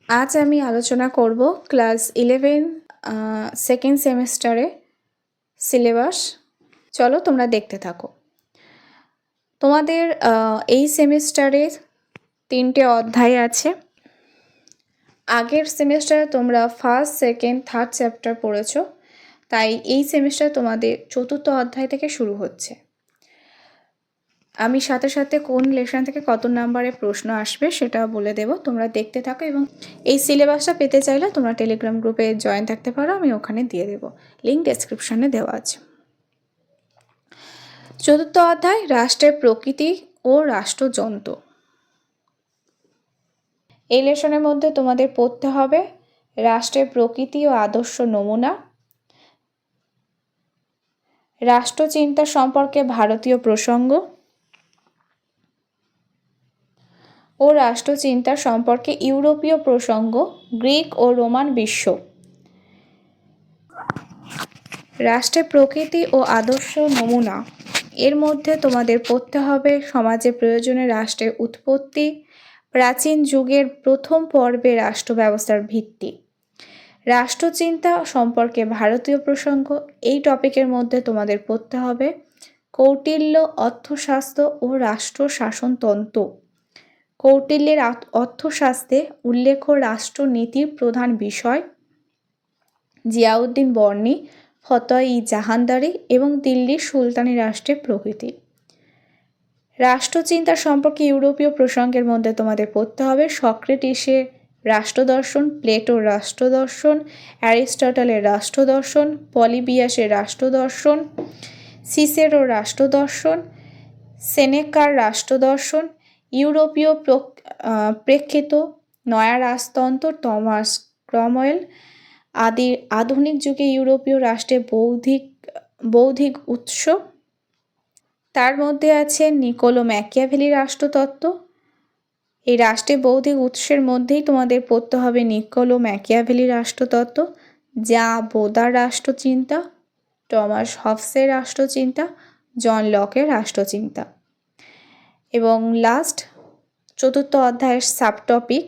আজ আমি আলোচনা করব ক্লাস 11 সেকেন্ড সেমিস্টারে সিলেবাস। চলো তোমরা দেখতে থাকো। তোমাদের এই সেমিস্টারে 3টে অধ্যায় আছে। আগের সেমিস্টারে তোমরা ফার্স্ট, সেকেন্ড, থার্ড চ্যাপ্টার পড়েছো, তাই এই সেমিস্টার তোমাদের 4র্থ অধ্যায় থেকে শুরু হচ্ছে। আমি সাথে সাথে কোন লেসন থেকে কত নাম্বারে প্রশ্ন আসবে সেটা বলে দেব, তোমরা দেখতে থাকো। এবং এই সিলেবাসটা পেতে চাইলে তোমরা টেলিগ্রাম গ্রুপে জয়েন থাকতে পারো, আমি ওখানে দিয়ে দেব, লিঙ্ক ডেসক্রিপশানে দেওয়া আছে। 4র্থ অধ্যায় রাষ্ট্রের প্রকৃতি ও রাষ্ট্রযন্ত্র। এই লেসনের মধ্যে তোমাদের পড়তে হবে রাষ্ট্রের প্রকৃতি ও আদর্শ নমুনা, রাষ্ট্রচিন্তা সম্পর্কে ভারতীয় প্রসঙ্গ ও রাষ্ট্রচিন্তা সম্পর্কে ইউরোপীয় প্রসঙ্গ, গ্রিক ও রোমান বিশ্ব। রাষ্ট্রের প্রকৃতি ও আদর্শ নমুনা এর মধ্যে তোমাদের পড়তে হবে সমাজে প্রয়োজনে রাষ্ট্রের উৎপত্তি, প্রাচীন যুগের প্রথম পর্বে রাষ্ট্র ব্যবস্থার ভিত্তি, রাষ্ট্রচিন্তা সম্পর্কে ভারতীয় প্রসঙ্গ। এই টপিকের মধ্যে তোমাদের পড়তে হবে কৌটিল্য, অর্থশাস্ত্র ও রাষ্ট্র শাসনতন্ত্র। কৌটিল্যের অর্থশাস্ত্রে উল্লেখ্য রাষ্ট্রনীতির প্রধান বিষয় জিয়াউদ্দিন বর্ণী, ফতোয়া-ই-জাহানদারি এবং দিল্লির সুলতানি রাষ্ট্রের প্রকৃতি। রাষ্ট্রচিন্তা সম্পর্কে ইউরোপীয় প্রসঙ্গের মধ্যে তোমাদের পড়তে হবে সক্রেটিসের রাষ্ট্রদর্শন, প্লেটোর রাষ্ট্রদর্শন, অ্যারিস্টটলের রাষ্ট্রদর্শন, পলিবিয়াসের রাষ্ট্রদর্শন, সিসেরোর রাষ্ট্রদর্শন, সেনেকার রাষ্ট্রদর্শন, ইউরোপীয় প্রেক্ষিত, নয়া রাজতন্ত্র, টমাস ক্রমওয়েল, আধুনিক যুগে ইউরোপীয় রাষ্ট্রের বৌদ্ধিক উৎস। তার মধ্যে আছে নিকোলো ম্যাকিয়াভেলি রাষ্ট্রতত্ত্ব। এই রাষ্ট্রের বৌদ্ধিক উৎসের মধ্যেই তোমাদের পড়তে হবে নিকোলো ম্যাকিয়াভেলি রাষ্ট্রতত্ত্ব, যা বোদার রাষ্ট্রচিন্তা, টমাস হবসের রাষ্ট্রচিন্তা, জন লকের রাষ্ট্রচিন্তা। এবং লাস্ট 4র্থ অধ্যায়ের সাবটপিক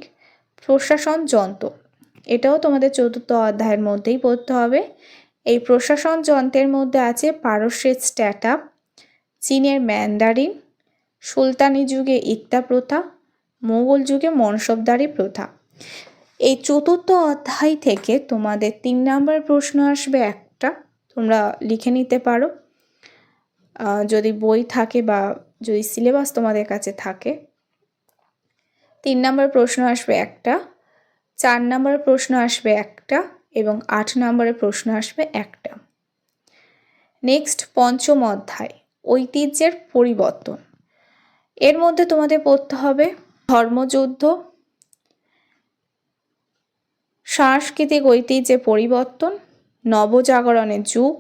প্রশাসন যন্ত্র, এটাও তোমাদের 4র্থ অধ্যায়ের মধ্যেই পড়তে হবে। এই প্রশাসন যন্ত্রের মধ্যে আছে পারস্যের স্ট্যাটাপ, চীনের ম্যান্ডারিন, সুলতানি যুগে ইক্তা প্রথা, মোগল যুগে মনসবদারি প্রথা। এই 4র্থ অধ্যায় থেকে তোমাদের 3 নাম্বার প্রশ্ন আসবে একটা, তোমরা লিখে নিতে পারো যদি বই থাকে বা যদি সিলেবাস তোমাদের কাছে থাকে। 3 নাম্বার প্রশ্ন আসবে একটা, 4 নাম্বার প্রশ্ন আসবে একটা এবং 8 নাম্বারের প্রশ্ন আসবে একটা। নেক্সট 5ম অধ্যায় ঐতিহ্যের পরিবর্তন। এর মধ্যে তোমাদের পড়তে হবে ধর্মযুদ্ধ, সাংস্কৃতিক ঐতিহ্যের পরিবর্তন, নবজাগরণের যুগ,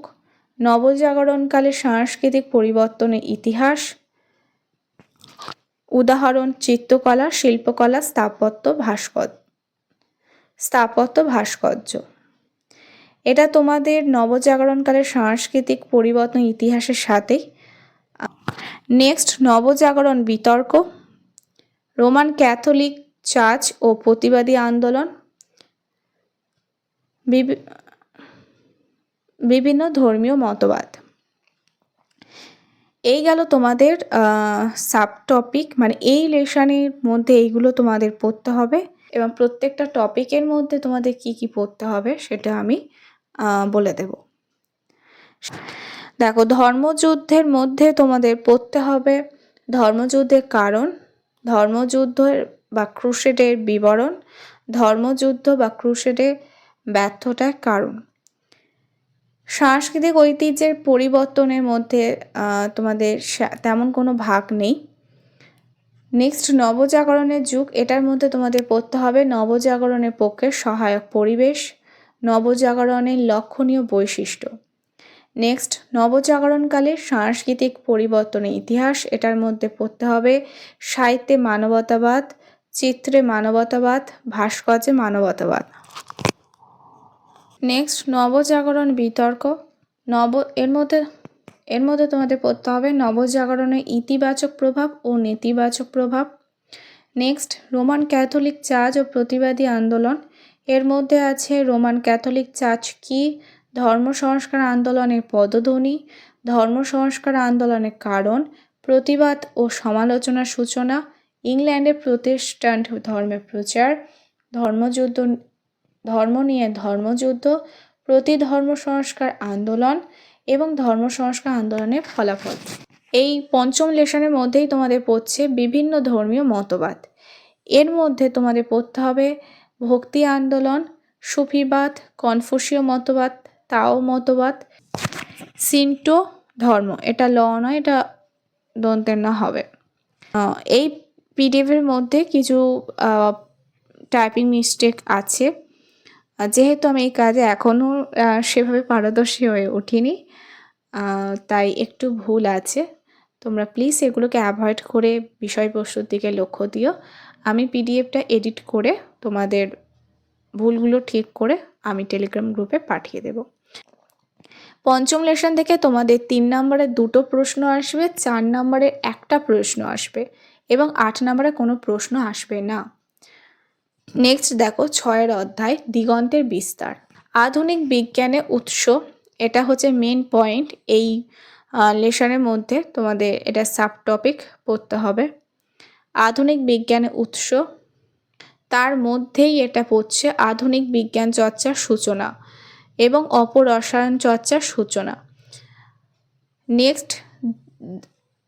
নবজাগরণকালে সাংস্কৃতিক পরিবর্তনের ইতিহাস, উদাহরণ চিত্রকলা, শিল্পকলা, স্থাপত্য ভাস্কর্য। এটা তোমাদের নবজাগরণকালের সাংস্কৃতিক পরিবর্তন ইতিহাসের সাথেই। নেক্সট নবজাগরণ বিতর্ক, রোমান ক্যাথলিক চার্চ ও প্রতিবাদী আন্দোলন, বিভিন্ন ধর্মীয় মতবাদ। এই গেল তোমাদের সাবটপিক, মানে এই লেসনের মধ্যে এইগুলো তোমাদের পড়তে হবে এবং প্রত্যেকটা টপিকের মধ্যে তোমাদের কি কি পড়তে হবে সেটা আমি বলে দেব। দেখো, ধর্মযুদ্ধের মধ্যে তোমাদের পড়তে হবে ধর্মযুদ্ধের কারণ, ধর্মযুদ্ধের বা ক্রুসেডের বিবরণ, ধর্মযুদ্ধ বা ক্রুসেডের ব্যর্থতার কারণ। সাংস্কৃতিক ঐতিহ্যের পরিবর্তনের মধ্যে তোমাদের তেমন কোনো ভাগ নেই। নেক্সট নবজাগরণের যুগ, এটার মধ্যে তোমাদের পড়তে হবে নবজাগরণের পক্ষে সহায়ক পরিবেশ, নবজাগরণের লক্ষণীয় বৈশিষ্ট্য। নেক্সট নবজাগরণকালে সাংস্কৃতিক পরিবর্তনের ইতিহাস, এটার মধ্যে পড়তে হবে সাহিত্যে মানবতাবাদ, চিত্রে মানবতাবাদ, ভাস্কর্যে মানবতাবাদ। নেক্সট নবজাগরণ বিতর্ক, এর মধ্যে তোমাদের পড়তে হবে নবজাগরণের ইতিবাচক প্রভাব ও নেতিবাচক প্রভাব। নেক্সট, রোমান ক্যাথলিক চার্চ ও প্রতিবাদী আন্দোলন। এর মধ্যে আছে রোমান ক্যাথলিক চার্চ কি, ধর্ম সংস্কার আন্দোলনের পদধ্বনি, ধর্ম সংস্কার আন্দোলনের কারণ, প্রতিবাদ ও সমালোচনার সূচনা, ইংল্যান্ডে প্রোটেস্ট্যান্ট ধর্মের প্রচার, ধর্ম নিয়ে ধর্মযুদ্ধ, প্রতি ধর্ম সংস্কার আন্দোলন এবং ধর্ম সংস্কার আন্দোলনের ফলাফল। এই পঞ্চম লেসনের মধ্যেই তোমাদের পড়ছে বিভিন্ন ধর্মীয় মতবাদ। এর মধ্যে তোমাদের পড়তে হবে ভক্তি আন্দোলন, সুফিবাদ, কনফুসীয় মতবাদ, তাও মতবাদ, সিন্টো ধর্ম। এটা ল নয়, এটা দন্তের না হবে। এই পিডিএফের মধ্যে কিছু টাইপিং মিস্টেক আছে, যেহেতু আমি এই কাজে এখনও সেভাবে পারদর্শী হয়ে উঠিনি, তাই একটু ভুল আছে। তোমরা প্লিজ এগুলোকে অ্যাভয়েড করে বিষয়বস্তুর দিকে লক্ষ্য দিও। আমি পিডিএফটা এডিট করে তোমাদের ভুলগুলো ঠিক করে আমি টেলিগ্রাম গ্রুপে পাঠিয়ে দেব। পঞ্চম লেসন থেকে তোমাদের 3 নম্বরে 2টো প্রশ্ন আসবে, 4 নম্বরে 1টা প্রশ্ন আসবে এবং 8 নম্বরে কোনো প্রশ্ন আসবে না। নেক্সট দেখো 6 অধ্যায় দিগন্তের বিস্তার। আধুনিক বিজ্ঞানের উৎস, এটা হচ্ছে মেন পয়েন্ট। এই লেসনের মধ্যে তোমাদের এটা সাব টপিক পড়তে হবে। আধুনিক বিজ্ঞানের উৎস, তার মধ্যেই এটা পড়ছে আধুনিক বিজ্ঞান চর্চার সূচনা এবং অপরসায়ন চর্চার সূচনা। নেক্সট,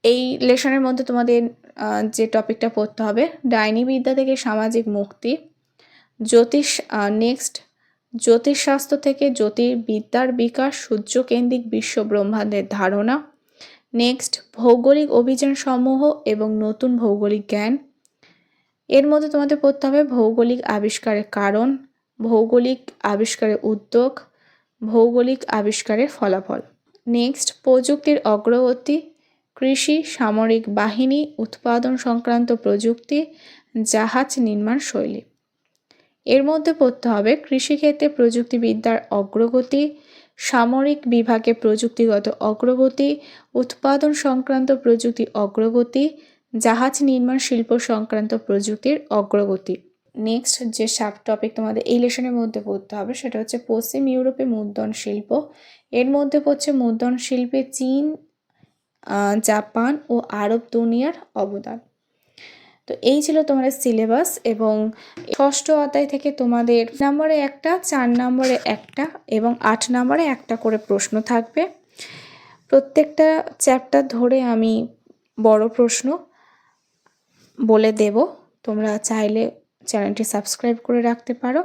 এই লেসনের মধ্যে তোমাদের যে টপিকটা পড়তে হবে ডাইনিবিদ্যা থেকে সামাজিক মুক্তি, জ্যোতিষশাস্ত্র থেকে জ্যোতির্বিদ্যার বিকাশ, সূর্যকেন্দ্রিক বিশ্ব ব্রহ্মাণ্ডের ধারণা। নেক্সট, ভৌগোলিক অভিযান সমূহ এবং নতুন ভৌগোলিক জ্ঞান। এর মধ্যে তোমাদের পড়তে হবে ভৌগোলিক আবিষ্কারের কারণ, ভৌগোলিক আবিষ্কারের উদ্যোগ, ভৌগোলিক আবিষ্কারের ফলাফল। নেক্সট, প্রযুক্তির অগ্রগতি, কৃষি, সামরিক বাহিনী, উৎপাদন সংক্রান্ত প্রযুক্তি, জাহাজ নির্মাণ শৈলী। এর মধ্যে পড়তে হবে কৃষিক্ষেত্রে প্রযুক্তিবিদ্যার অগ্রগতি, সামরিক বিভাগে প্রযুক্তিগত অগ্রগতি, উৎপাদন সংক্রান্ত প্রযুক্তির অগ্রগতি, জাহাজ নির্মাণ শিল্প সংক্রান্ত প্রযুক্তির অগ্রগতি। নেক্সট যে সাব টপিক তোমাদের এই লেসনের মধ্যে পড়তে হবে সেটা হচ্ছে পশ্চিম ইউরোপে মুদ্রণ শিল্প। এর মধ্যে পড়ছে মুদ্রণ শিল্পে চীন, জাপান ও আরব দুনিয়ার অবদান। তো এই ছিল তোমাদের সিলেবাস এবং 6ষ্ঠ অধ্যায় থেকে তোমাদের নম্বরে 1টা, 4 নম্বরে 1টা এবং 8 নম্বরে 1টা করে প্রশ্ন থাকবে। প্রত্যেকটা চ্যাপ্টার ধরে আমি বড় প্রশ্ন বলে দেব। তোমরা চাইলে চ্যানেলটি সাবস্ক্রাইব করে রাখতে পারো।